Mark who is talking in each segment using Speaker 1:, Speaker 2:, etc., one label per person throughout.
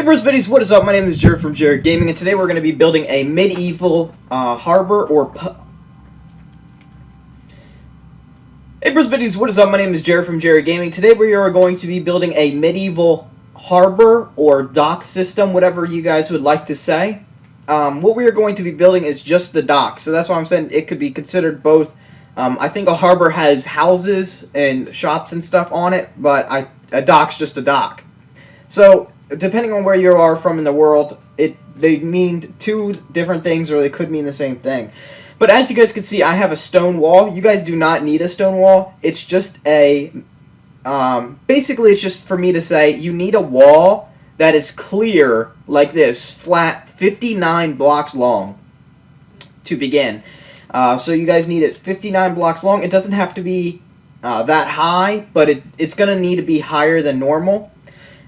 Speaker 1: Hey Bros Biddies, what is up? My name is Jared from Jaridgaming, and today we're going to be building a medieval harbor or Hey Bros Biddies, what is up? My name is Jared from Jaridgaming. Today we are going to be building a medieval harbor or dock system, whatever you guys would like to say. What we are going to be building is just the dock, so that's why I'm saying it could be considered both. I think a harbor has houses and shops and stuff on it, but a dock's just a dock. So, depending on where you are from in the world, they mean two different things, or they could mean the same thing. But as you guys can see, I have a stone wall. You guys do not need a stone wall. It's just a... basically, it's just for me to say, you need a wall that is clear, like this, flat, 59 blocks long, to begin. So you guys need it 59 blocks long. It doesn't have to be that high, but it's going to need to be higher than normal.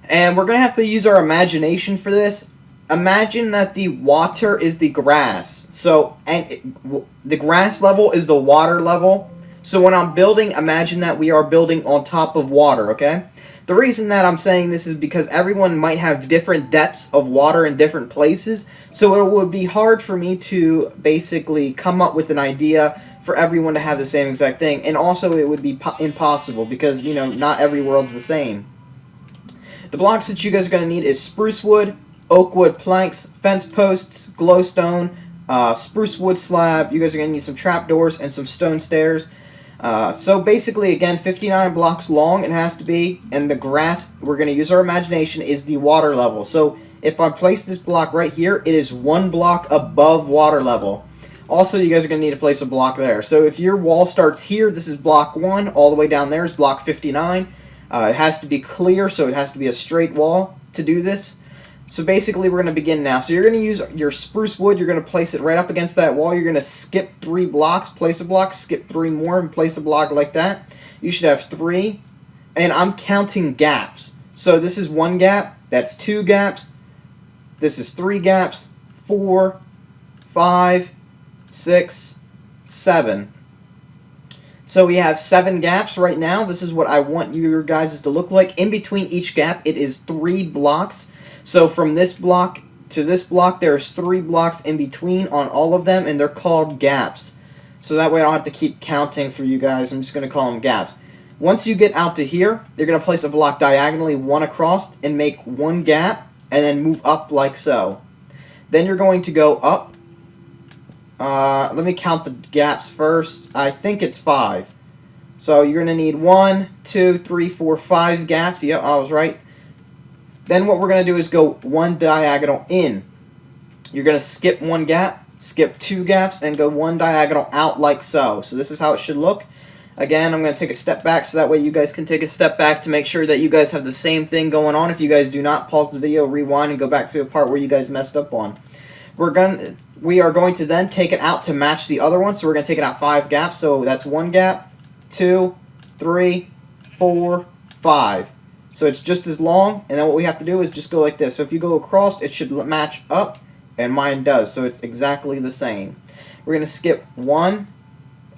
Speaker 1: And we're going to have to use our imagination for this. Imagine that the water is the grass. So, the grass level is the water level. So when I'm building, imagine that we are building on top of water, okay? The reason that I'm saying this is because everyone might have different depths of water in different places. So it would be hard for me to basically come up with an idea for everyone to have the same exact thing. And also it would be impossible because, you know, not every world's the same. The blocks that you guys are going to need is spruce wood, oak wood planks, fence posts, glowstone, spruce wood slab. You guys are going to need some trapdoors and some stone stairs. So basically, again, 59 blocks long it has to be, and the grass, we're going to use our imagination, is the water level. So if I place this block right here, it is 1 block above water level. Also, you guys are going to need to place a block there. So if your wall starts here, this is block 1, all the way down there is block 59. It has to be clear, so it has to be a straight wall to do this. So basically, we're going to begin now. So you're going to use your spruce wood. You're going to place it right up against that wall. You're going to skip 3 blocks, place a block, skip 3 more, and place a block like that. You should have 3. And I'm counting gaps. So this is 1 gap. That's 2 gaps. This is 3 gaps. 4, 5, 6, 7. So we have 7 gaps right now. This is what I want your guys to look like. In between each gap, it is 3 blocks. So from this block to this block, there's 3 blocks in between on all of them, and they're called gaps. So that way I don't have to keep counting for you guys. I'm just going to call them gaps. Once you get out to here, you're going to place a block diagonally 1 across and make 1 gap, and then move up like so. Then you're going to go up. Let me count the gaps first. I think it's 5. So you're going to need 1, 2, 3, 4, 5 gaps. Yep, I was right. Then what we're going to do is go 1 diagonal in. You're going to skip 1 gap, skip 2 gaps, and go 1 diagonal out like so. So this is how it should look. Again, I'm going to take a step back so that way you guys can take a step back to make sure that you guys have the same thing going on. If you guys do not, pause the video, rewind, and go back to the part where you guys messed up on. We are going to then take it out to match the other one. So we're going to take it out 5 gaps. So that's 1 gap, 2, 3, 4, 5. So it's just as long. And then what we have to do is just go like this. So if you go across, it should match up. And mine does. So it's exactly the same. We're going to skip 1.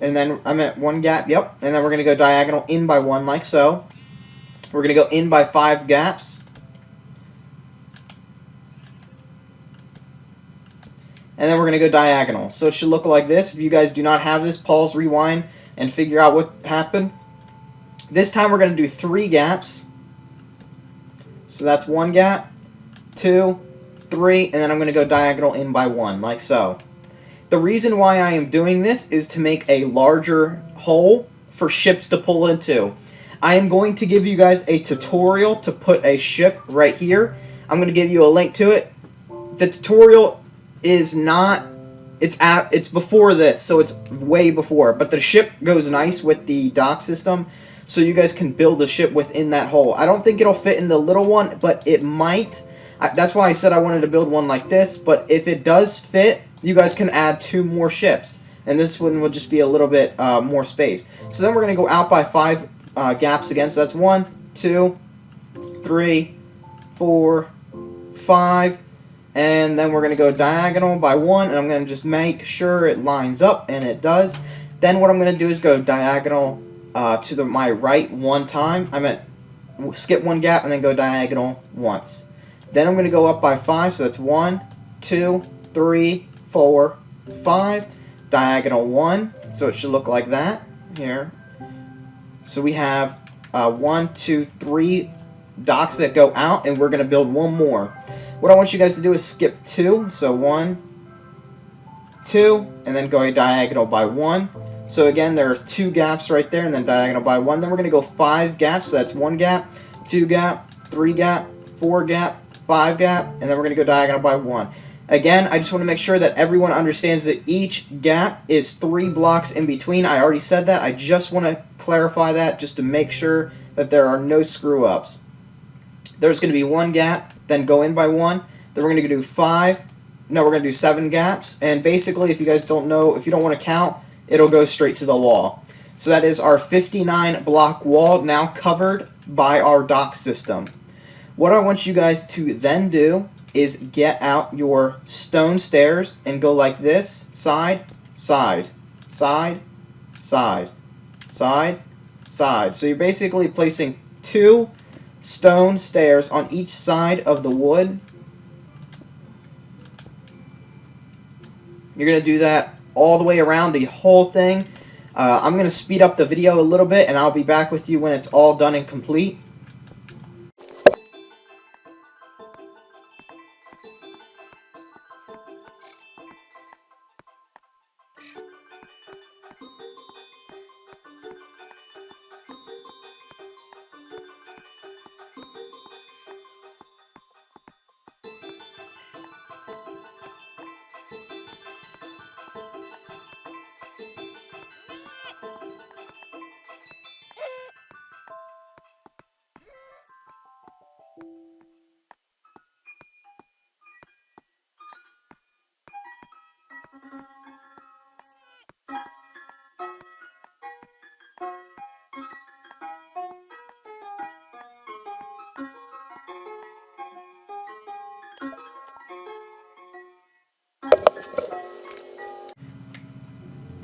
Speaker 1: And then I'm at 1 gap. Yep. And then we're going to go diagonal in by 1 like so. We're going to go in by 5 gaps. And then we're going to go diagonal. So it should look like this. If you guys do not have this, pause, rewind, and figure out what happened. This time we're going to do 3 gaps. So that's 1 gap, 2, 3, and then I'm going to go diagonal in by 1, like so. The reason why I am doing this is to make a larger hole for ships to pull into. I am going to give you guys a tutorial to put a ship right here. I'm going to give you a link to it. The tutorial is not, it's before this, so it's way before, but the ship goes nice with the dock system, so you guys can build a ship within that hole. I don't think it'll fit in the little one, but it might. That's why I said I wanted to build one like this, but if it does fit, you guys can add 2 more ships, and this one will just be a little bit more space. So then we're going to go out by 5 gaps again, so that's 1, 2, 3, 4, 5, and then we're going to go diagonal by 1, and I'm going to just make sure it lines up, and it does. Then what I'm going to do is go diagonal to my right 1 time. I'm at skip 1 gap and then go diagonal once. Then I'm going to go up by 5, so that's 1, 2, 3, 4, 5. Diagonal 1, so it should look like that here. So we have 1, 2, 3 docks that go out, and we're going to build one more. What I want you guys to do is skip 2, so 1, 2, and then go diagonal by 1. So again, there are 2 gaps right there, and then diagonal by 1. Then we're going to go 5 gaps, so that's 1 gap, 2 gap, 3 gap, 4 gap, 5 gap, and then we're going to go diagonal by 1. Again, I just want to make sure that everyone understands that each gap is 3 blocks in between. I already said that. I just want to clarify that just to make sure that there are no screw-ups. There's going to be 1 gap, then go in by 1. Then we're going to do 5. No, we're going to do 7 gaps. And basically, if you guys don't know, if you don't want to count, it'll go straight to the wall. So that is our 59 block wall now covered by our dock system. What I want you guys to then do is get out your stone stairs and go like this, side, side, side, side, side, side. So you're basically placing 2 stone stairs on each side of the wood. You're going to do that all the way around the whole thing. I'm going to speed up the video a little bit, and I'll be back with you when it's all done and complete.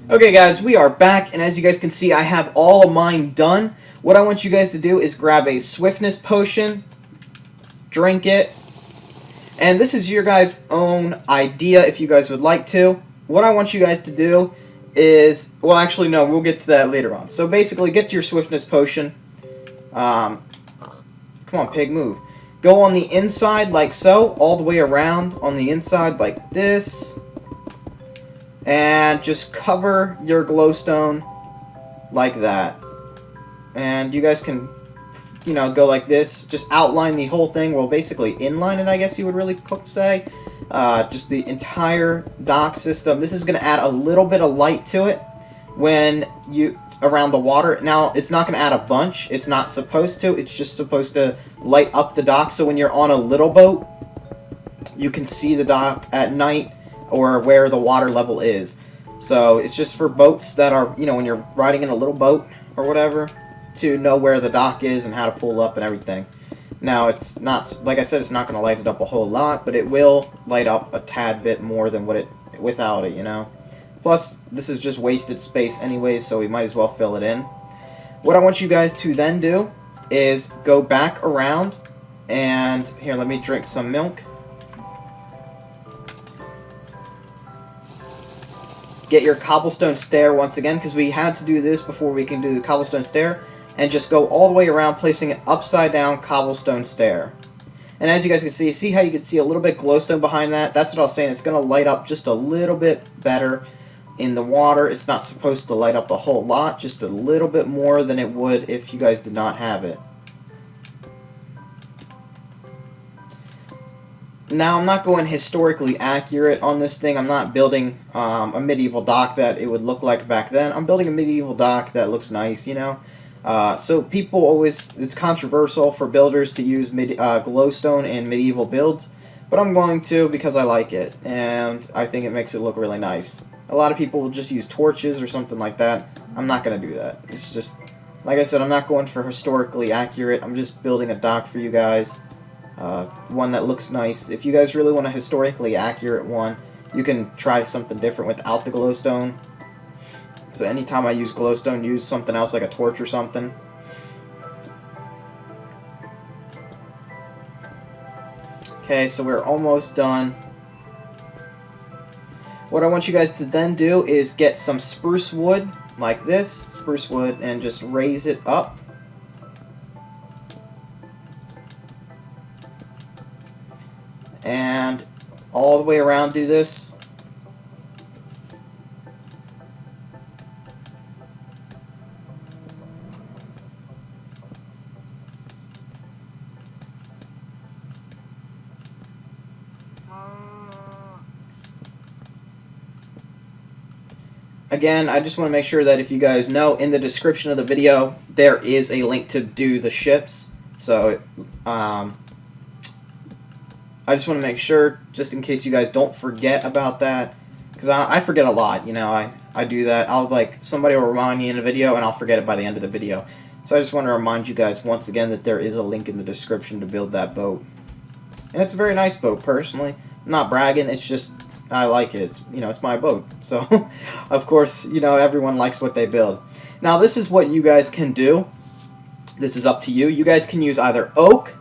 Speaker 1: Okay guys, we are back, and as you guys can see, I have all of mine done. What I want you guys to do is grab a swiftness potion, drink it, and this is your guys' own idea if you guys would like to. What I want you guys to do is, well actually no, we'll get to that later on. So basically, get to your swiftness potion. Come on pig, move. Go on the inside like so, all the way around on the inside like this. And just cover your glowstone like that. And you guys can, you know, go like this. Just outline the whole thing. Well, basically inline it, I guess you would really say. Just the entire dock system. This is going to add a little bit of light to it when you around the water. Now, it's not going to add a bunch. It's not supposed to. It's just supposed to light up the dock. So when you're on a little boat, you can see the dock at night, or where the water level is. So it's just for boats that are, you know, when you're riding in a little boat or whatever, to know where the dock is and how to pull up and everything. Now, it's not, like I said, it's not going to light it up a whole lot, but it will light up a tad bit more than what it without it, you know. Plus, this is just wasted space anyways, so we might as well fill it in. What I want you guys to then do is go back around, and here, let me drink some milk. Get your cobblestone stair once again, because we had to do this before we can do the cobblestone stair, and just go all the way around, placing an upside down cobblestone stair. And as you guys can see how you can see a little bit glowstone behind that? That's what I was saying, it's going to light up just a little bit better in the water. It's not supposed to light up a whole lot, just a little bit more than it would if you guys did not have it. Now, I'm not going historically accurate on this thing. I'm not building a medieval dock that it would look like back then. I'm building a medieval dock that looks nice, you know. So people always, it's controversial for builders to use glowstone in medieval builds, but I'm going to because I like it, and I think it makes it look really nice. A lot of people will just use torches or something like that. I'm not going to do that. It's just, like I said, I'm not going for historically accurate. I'm just building a dock for you guys. One that looks nice. If you guys really want a historically accurate one, you can try something different without the glowstone. So anytime I use glowstone, use something else like a torch or something. Okay, so we're almost done. What I want you guys to then do is get some spruce wood, like this, spruce wood, and just raise it up. And all the way around do this. Again, I just want to make sure that if you guys know, in the description of the video, there is a link to do the ships. So, I just want to make sure, just in case you guys don't forget about that, because I forget a lot, you know, I do that. Somebody will remind me in a video, and I'll forget it by the end of the video. So I just want to remind you guys once again that there is a link in the description to build that boat. And it's a very nice boat, personally. I'm not bragging, it's just, I like it. It's, you know, it's my boat. So, of course, you know, everyone likes what they build. Now, this is what you guys can do. This is up to you. You guys can use either oak.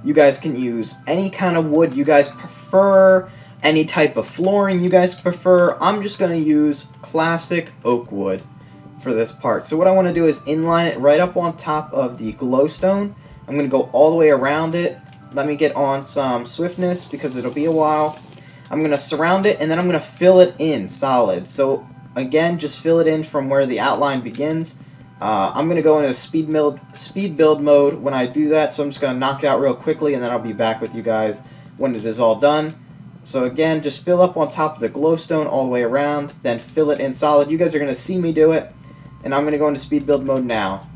Speaker 1: You guys can use any kind of wood you guys prefer. Any type of flooring you guys prefer. I'm just going to use classic oak wood for this part. So what I want to do is inline it right up on top of the glowstone. I'm going to go all the way around it. Let me get on some swiftness because it'll be a while. I'm going to surround it, and then I'm going to fill it in solid. So, again, just fill it in from where the outline begins. I'm going to go into speed build mode when I do that, so I'm just going to knock it out real quickly, and then I'll be back with you guys when it is all done. So, again, just fill up on top of the glowstone all the way around, then fill it in solid. You guys are going to see me do it, and I'm going to go into speed build mode now.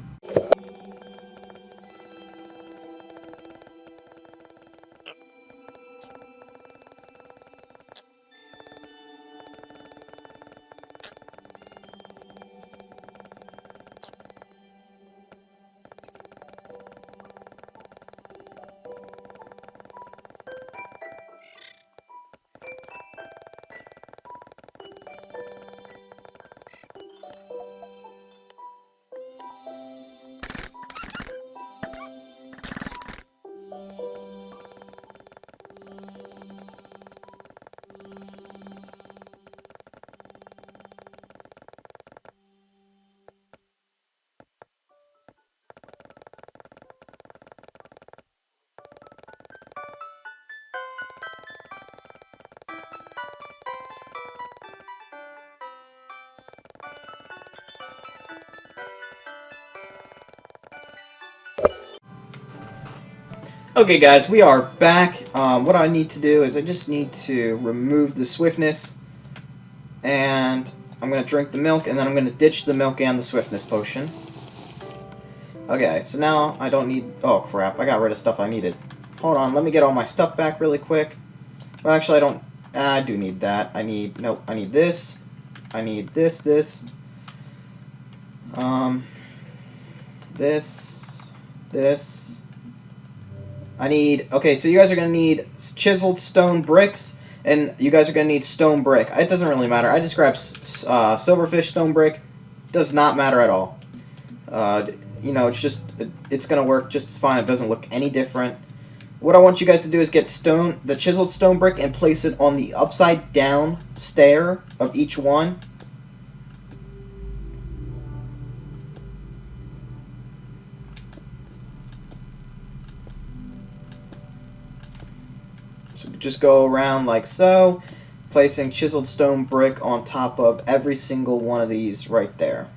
Speaker 1: Okay guys, we are back. What I need to do is I just need to remove the swiftness, and I'm going to drink the milk, and then I'm going to ditch the milk and the swiftness potion. Okay, so now I don't need... Oh crap, I got rid of stuff I needed. Hold on, let me get all my stuff back really quick. Well, actually I don't... I do need that. I need... Nope, I need this. I need this. This. I need... Okay, so you guys are going to need chiseled stone bricks, and you guys are going to need stone brick. It doesn't really matter. I just grabbed silverfish stone brick. Does not matter at all. You know, it's just... It's going to work just as fine. It doesn't look any different. What I want you guys to do is get the chiseled stone brick and place it on the upside down stair of each one. So just go around like so, placing chiseled stone brick on top of every single one of these right there.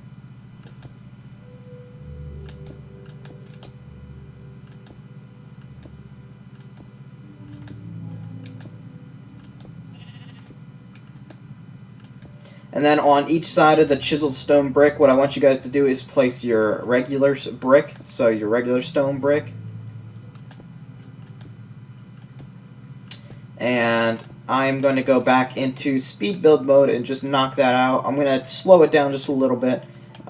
Speaker 1: And then on each side of the chiseled stone brick, what I want you guys to do is place your regular brick, so your regular stone brick. And I'm going to go back into speed build mode and just knock that out. I'm going to slow it down just a little bit,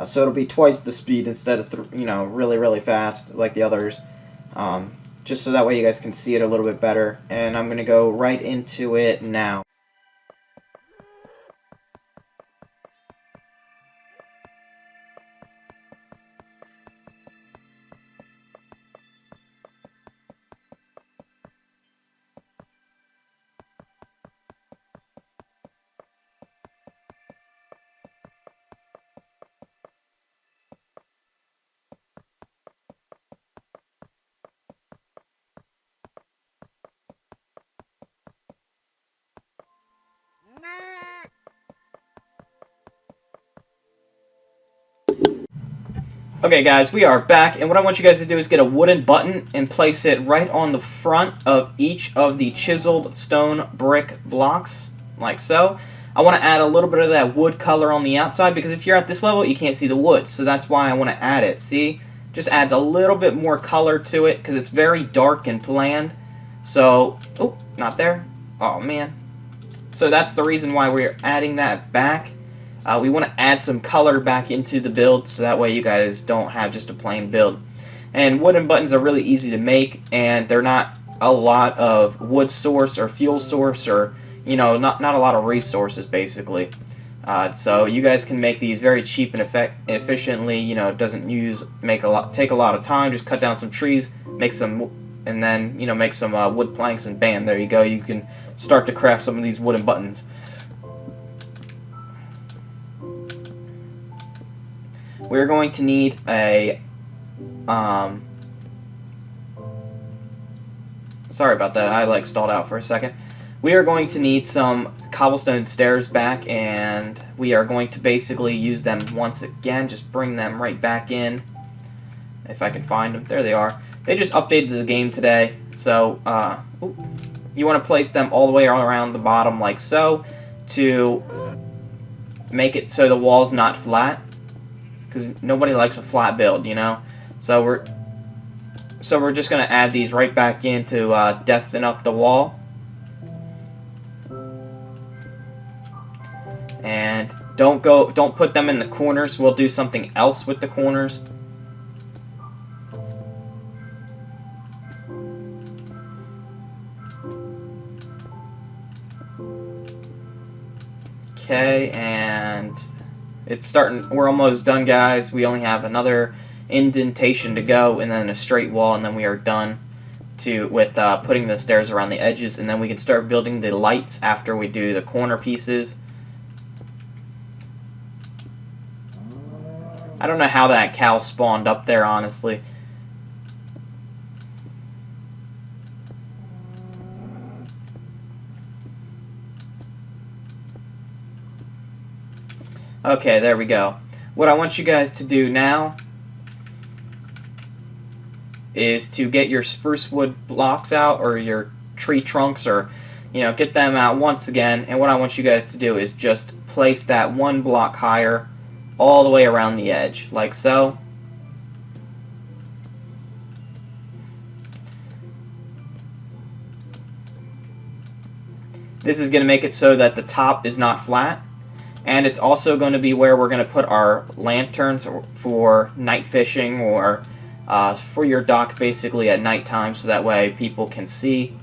Speaker 1: so it'll be twice the speed instead of, you know, really, really fast like the others. Just so that way you guys can see it a little bit better. And I'm going to go right into it now. Okay guys, we are back, and what I want you guys to do is get a wooden button and place it right on the front of each of the chiseled stone brick blocks, like so. I want to add a little bit of that wood color on the outside, because if you're at this level, you can't see the wood, so that's why I want to add it. See? Just adds a little bit more color to it, because it's very dark and bland. So, oh, not there. Oh man. So that's the reason why we're adding that back. We want to add some color back into the build, so that way you guys don't have just a plain build. And wooden buttons are really easy to make, and they're not a lot of wood source or fuel source, or not a lot of resources basically. So you guys can make these very cheap and efficiently. It doesn't take a lot of time. Just cut down some trees, make some, and then make some wood planks, and bam, there you go. You can start to craft some of these wooden buttons. We're going to need a, sorry about that, I stalled out for a second. We are going to need some cobblestone stairs back, and we are going to basically use them once again, just bring them right back in, if I can find them. There they are. They just updated the game today, so, you want to place them all the way around the bottom like so, to make it so the wall's not flat. Because nobody likes a flat build, So we're just gonna add these right back in to depthen up the wall. And don't put them in the corners. We'll do something else with the corners. Okay, and we're almost done, guys. We only have another indentation to go, and then a straight wall, and then we are done with putting the stairs around the edges, and then we can start building the lights after we do the corner pieces. I don't know how that cow spawned up there, honestly. Okay, there we go. What I want you guys to do now is to get your spruce wood blocks out, or your tree trunks, or get them out once again. And what I want you guys to do is just place that one block higher all the way around the edge, like so. This is going to make it so that the top is not flat. And it's also going to be where we're going to put our lanterns for night fishing, or for your dock basically at nighttime, so that way people can see.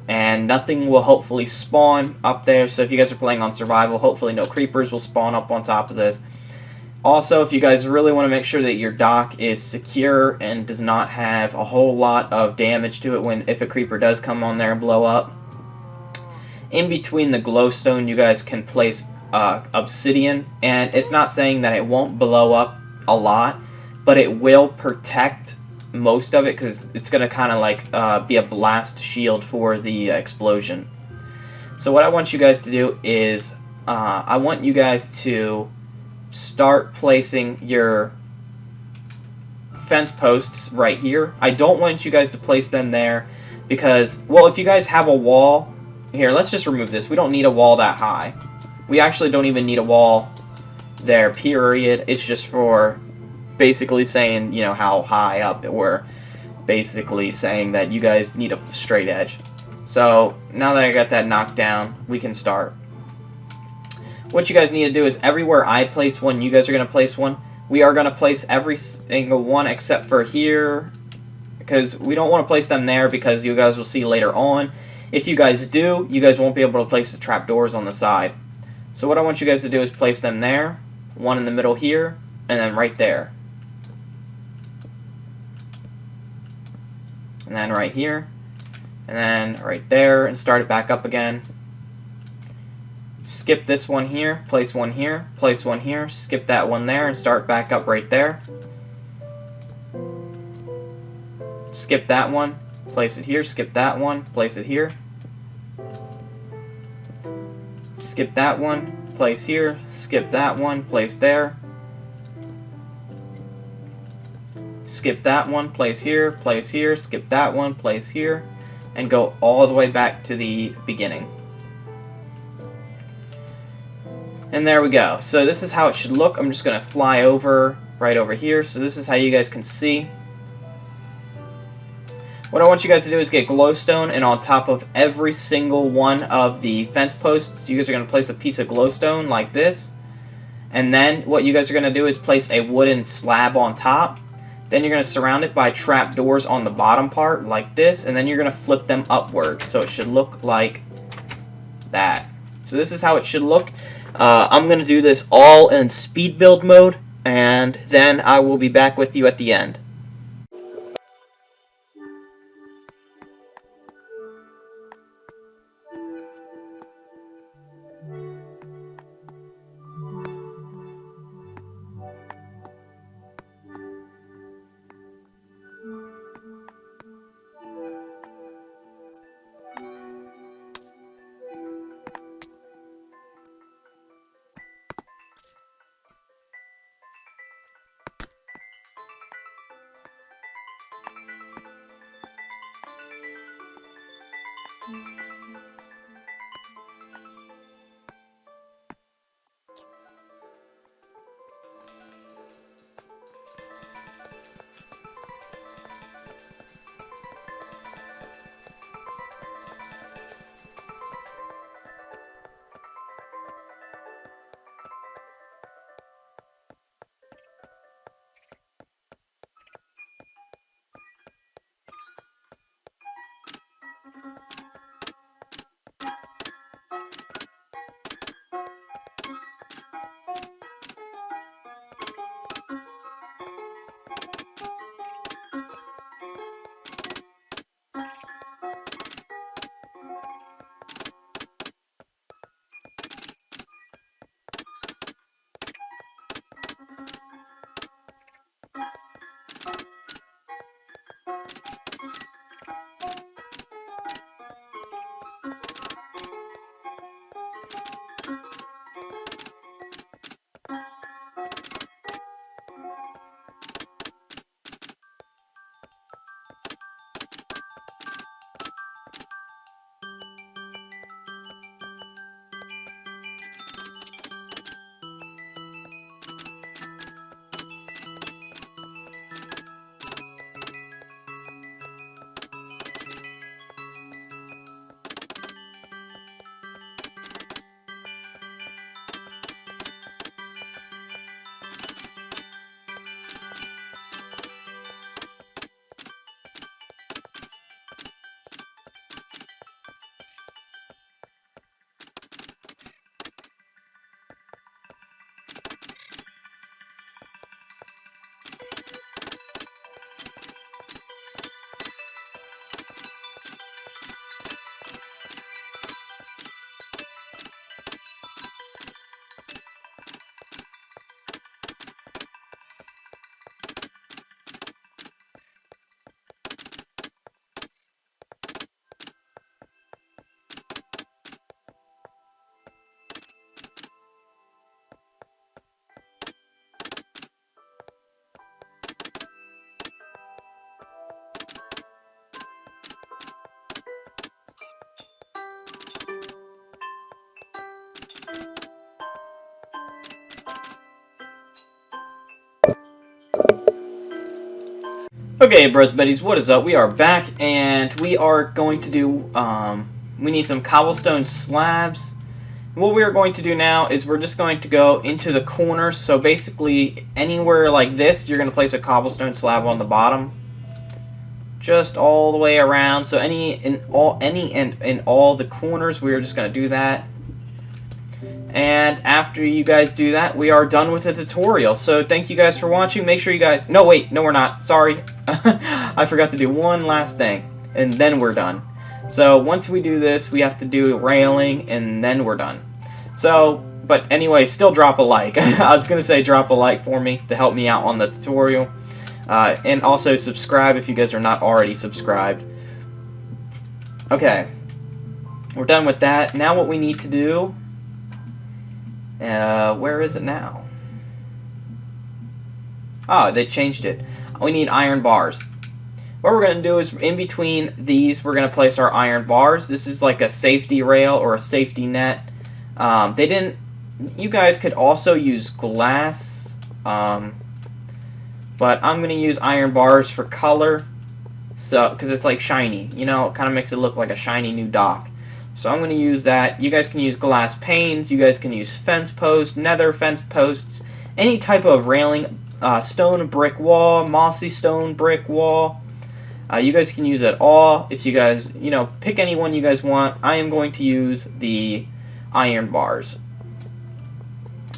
Speaker 1: And nothing will hopefully spawn up there. So if you guys are playing on survival, hopefully no creepers will spawn up on top of this. Also, if you guys really want to make sure that your dock is secure and does not have a whole lot of damage to it if a creeper does come on there and blow up, in between the glowstone you guys can place obsidian, and it's not saying that it won't blow up a lot, but it will protect most of it, because it's going to kind of be a blast shield for the explosion. So what I want you guys to do is I want you guys to start placing your fence posts right here. I don't want you guys to place them there because, well, if you guys have a wall here, let's just remove this. We don't need a wall that high. We actually don't even need a wall there, period. It's just for basically saying, how high up we're basically saying that you guys need a straight edge. So now that I got that knocked down, we can start. What you guys need to do is everywhere I place one, you guys are going to place one. We are going to place every single one except for here, because we don't want to place them there, because you guys will see later on, if you guys do, you guys won't be able to place the trapdoors on the side. So what I want you guys to do is place them there, one in the middle here, and then right there. And then right here, and then right there, and start it back up again. Skip this one here, place one here, place one here, skip that one there, and start back up right there. Skip that one, place it here, skip that one, place it here. Skip that one, place here, skip that one, place there. skip that one, place here, skip that one, place here, and go all the way back to the beginning. And there we go. So this is how it should look. I'm just going to fly over right over here. So this is how you guys can see. What I want you guys to do is get glowstone, and on top of every single one of the fence posts, you guys are going to place a piece of glowstone like this. And then what you guys are going to do is place a wooden slab on top. Then you're going to surround it by trap doors on the bottom part like this, and then you're going to flip them upward. So it should look like that. So this is how it should look. I'm going to do this all in speed build mode, and then I will be back with you at the end. Okay, bros buddies, what is up? We are back, and we are going to do, we need some cobblestone slabs. What we are going to do now is we're just going to go into the corners, so basically anywhere like this, you're going to place a cobblestone slab on the bottom. Just all the way around, so in all the corners, we are just going to do that. And after you guys do that, we are done with the tutorial. So thank you guys for watching. Make sure you guys... No, wait. No, we're not. Sorry. I forgot to do one last thing. And then we're done. So once we do this, we have to do railing, and then we're done. So, but anyway, still drop a like. I was going to say drop a like for me to help me out on the tutorial. And also subscribe if you guys are not already subscribed. Okay. We're done with that. Now what we need to do... where is it now? Oh, they changed it. we need iron bars. What we're going to do is, in between these, we're going to place our iron bars. This is like a safety rail or a safety net. You guys could also use glass, but I'm going to use iron bars for color, so because it's like shiny, you know, it kind of makes it look like a shiny new dock. So I'm going to use that. You guys can use glass panes, you guys can use fence posts, nether fence posts, any type of railing, stone brick wall, mossy stone brick wall. You guys can use it all. If you guys, you know, pick any one you guys want. I am going to use the iron bars.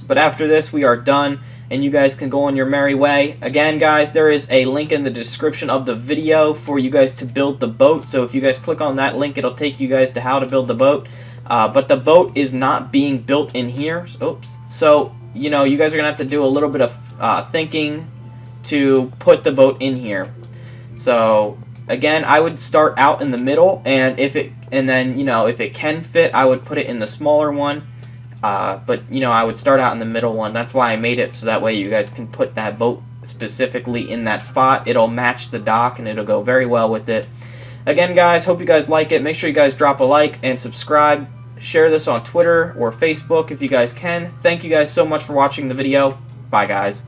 Speaker 1: But after this, we are done, and you guys can go on your merry way. Again, guys, there is a link in the description of the video for you guys to build the boat. So if you guys click on that link, it'll take you guys to how to build the boat. But the boat is not being built in here. Oops. So, you know, you guys are going to have to do a little bit of thinking to put the boat in here. So again, I would start out in the middle, and then you know, if it can fit, I would put it in the smaller one. But you know, I would start out in the middle one. That's why I made it, so that way you guys can put that boat specifically in that spot. It'll match the dock, and it'll go very well with it. Again, guys, hope you guys like it. Make sure you guys drop a like and subscribe. Share this on Twitter or Facebook if you guys can. Thank you guys so much for watching the video. Bye, guys.